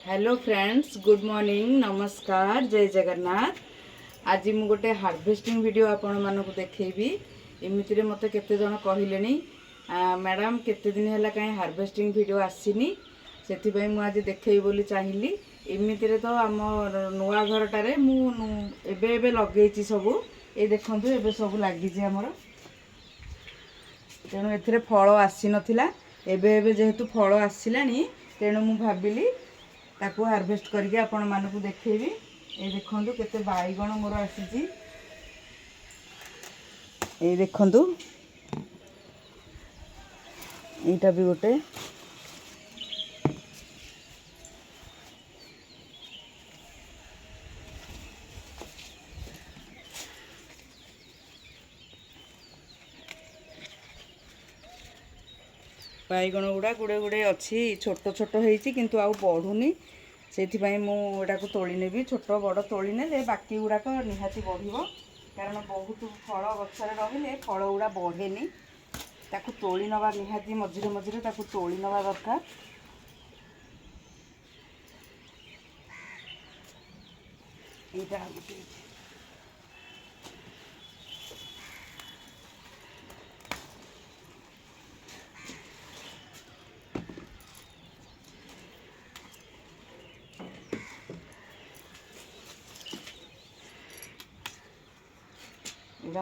Hello friends, good morning, नमस्कार, जय जगन्नाथ। आज मु गोटे हार्वेस्टिंग वीडियो आपण मानक देखैबी। एमितिरे मते केते जन कहिलेनी मैडम केते दिन हैला काई हार्वेस्टिंग वीडियो आसीनी, सेति पई मु आज देखैबी बोली चाहिली। एमितिरे तो आम नुआ घरटारे मु एबे एबे लगेइची सबु। ए देखंतु एबे सबु लागिची हमर, तेणु एथिरे फल आसी नथिला। एबे एबे जेहेतु फल आसिलानी तेणु मु भाबिली ताकू हार्वेस्ट करके आपण मानकू देखैबी। ए देखंतु केते बाईगण मोर आसीची। ए देखंतु एटा भी गोटे बाईगण गुड़ा गुड़े गुड़े अच्छी छोट छोट होईची किंतु आउ बढ़ुनी, से मुझे तोली नेबी। छोट बड़ तोली ने बाकी गुड़ाक निहाती बढ़िबो, कारण बहुत फल गछरे रहिले फल गुड़ा बढ़ेनी। ताकू तोली नवा निहाती मझिरे मझिरे ताकू तोली नवा दरकार। एटा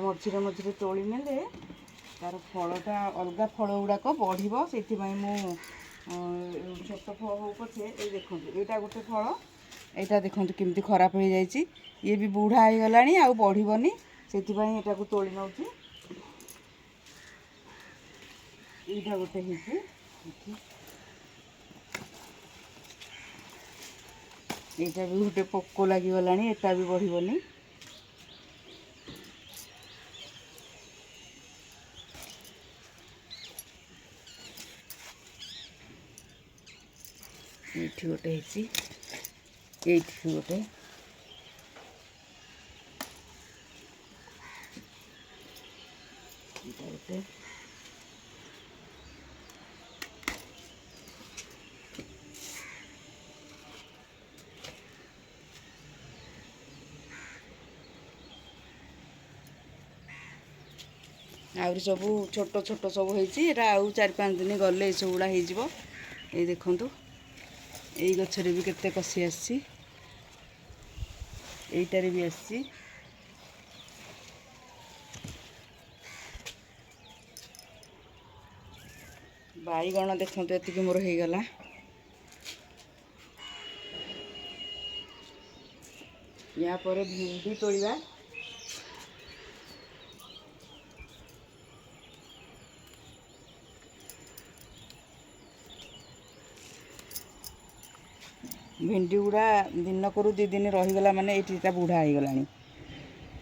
मझिरे मझिरे तोली नेले तार फलटा अलग फल गुड़ाक बढ़िबो। से छोट फल हो पछे ये देखंतु एटा गोटे फल, एटा देखंतु केमती खराब हो जाइछि। ये भी बूढ़ा हो गलानी आ बढ़िबनी, सेतिपई एटा को तोली नउछि। एटा गोटे हिची, एटा भी गोटे पोको लागि गलानी, एटा भी बढ़िबनी। एठी गोटे हिची, एठी गोटे, एटा गोटे, आउरी सबू छोट छोट सब होईची। एटा आउ 4-5 दिन गले सब गुड़ा हो जिवो। ए देखंतु एई गछरे भी केते कसी आसी, एइटारे भी आसी। बाईगण देखंतु एतिकी मोर हो गला। या पर भिंडी तोड़िबा। भेंडी गुड़ा दिन करू 2 दिन रहीगला माने एटा बूढ़ा हो गलानी।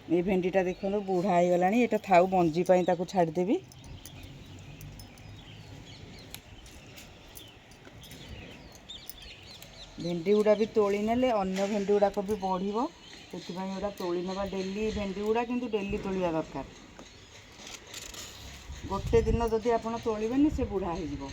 ये भेंडीटा देखो बूढ़ा हो गलानी, एटा थाउ मंजी पाई ताकू छाड़देवी। भेंडी गुड़ा भी तोली नेले अन्य भेंडी गुड़ाक भी बढ़िबो, सेतिपई एटा तोली नवा डेली। भेंडी गुड़ा किंतु डेली तोलिया दरकार। गोटे दिन जदि आपण तोलिबेनी से बूढ़ा हो जिवो।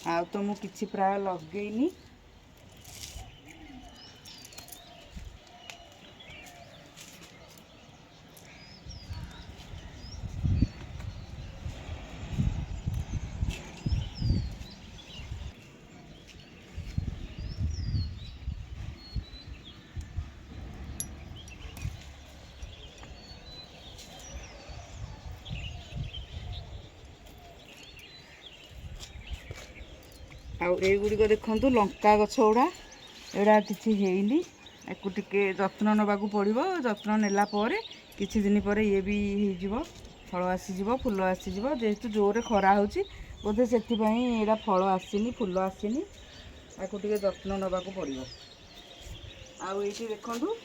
आ तो मु किछि प्राय लगेइनी। आगुड़िक देखु लंका गछ गुड़ा एड़ा किसी हैनी, याकू टिके जत्न नबाकू पड़िबो। जत्न नेला परे किछि दिन पर ये भी हो फल आसीजिवो, फूल आसीजिवो। जेहेतु जोरे खरा होची बोधे सेतिपई एड़ा फल आसीनी, फूल आसीनी। याकू टिके जत्न नबाकू पड़िबो। आउ एठी देखंतु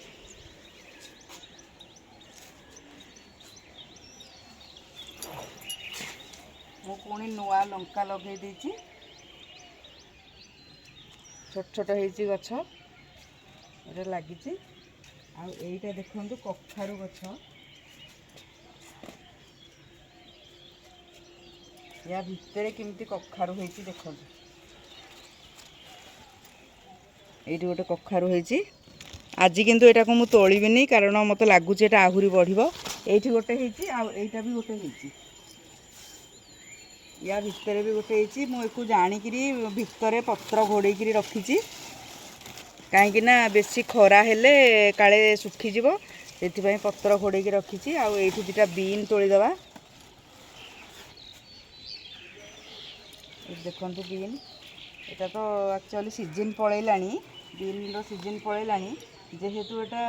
मु पुणी नुआ लंका लगे देछि। छोट छोट होईची गछ। ଏଟା ଲାଗିଛି। ଆଉ ଏଇଟା ଦେଖନ୍ତୁ କଖାରୁ ଗଛ, ୟା ଭିତରେ କେମିତି କଖାରୁ ହେଇଛି ଦେଖନ୍ତୁ। ଏଇଠି ଗୋଟେ କଖାରୁ ହେଇଛି। ଆଜି କିନ୍ତୁ ଏଟାକୁ ମୁଁ ତୋଳିବିନି କାରଣ ମୋତେ ଲାଗୁଛି ଏଟା ଆହୁରି ବଢ଼ିବ। ଏଇଠି ଗୋଟେ ହେଇଛି, ଆଉ ଏଇଟା ବି ଗୋଟେ ହେଇଛି, ୟା ଭିତରେ ବି ଗୋଟେ ହେଇଛି। ମୁଁ ଏକୁ ଜାଣିକିରି ଭିତରେ ପତ୍ର ଘୋଡ଼େଇକିରି ରଖିଛି, କାହିଁକି ନା ବେଶୀ ଖରା ହେଲେ କାଳେ ଶୁଖିଯିବ, ସେଥିପାଇଁ ପତ୍ର ଘୋଡ଼େଇକି ରଖିଛି। ଆଉ ଏଇଠି ଦୁଇଟା ବିନ୍ ତୋଳିଦେବା। ଦେଖନ୍ତୁ ବିନ୍, ଏଇଟା ତ ଆକ୍ଚୁଆଲି ସିଜିନ୍ ପଳେଇଲାଣି, ବିନ୍ର ସିଜିନ୍ ପଳେଇଲାଣି। ଯେହେତୁ ଏଟା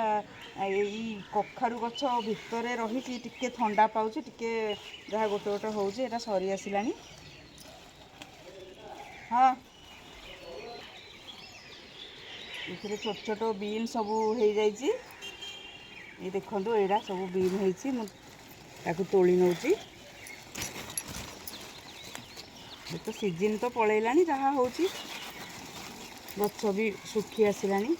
ଏଇ କଖାରୁ ଗଛ ଭିତରେ ରହିଛି, ଟିକେ ଥଣ୍ଡା ପାଉଛି, ଟିକେ ଯାହା ଗୋଟେ ଗୋଟେ ହେଉଛି, ଏଟା ସରି ଆସିଲାଣି। ହଁ, ଏଥିରେ ଛୋଟ ଛୋଟ ବିନ୍ ସବୁ ହେଇଯାଇଛି। ଏଇ ଦେଖନ୍ତୁ ଏଇଟା ସବୁ ବିନ୍ ହେଇଛି, ମୁଁ ତାକୁ ତୋଳି ନେଉଛି। ଏ ତ ସିଜିନ୍ ତ ପଳେଇଲାଣି, ଯାହା ହେଉଛି ଗଛ ବି ଶୁଖି ଆସିଲାଣି।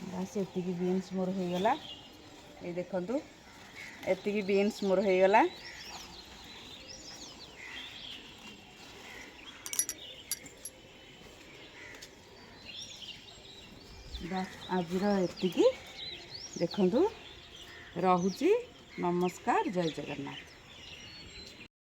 ବାସ୍ ଏତିକି ବିନ୍ସ ମୋର ହେଇଗଲା। ଏଇ ଦେଖନ୍ତୁ ଏତିକି ବିନ୍ସ ମୋର ହେଇଗଲା। ବାସ୍ ଆଜିର ଏତିକି। ଦେଖନ୍ତୁ, ରହୁଛି। ନମସ୍କାର, ଜୟ ଜଗନ୍ନାଥ।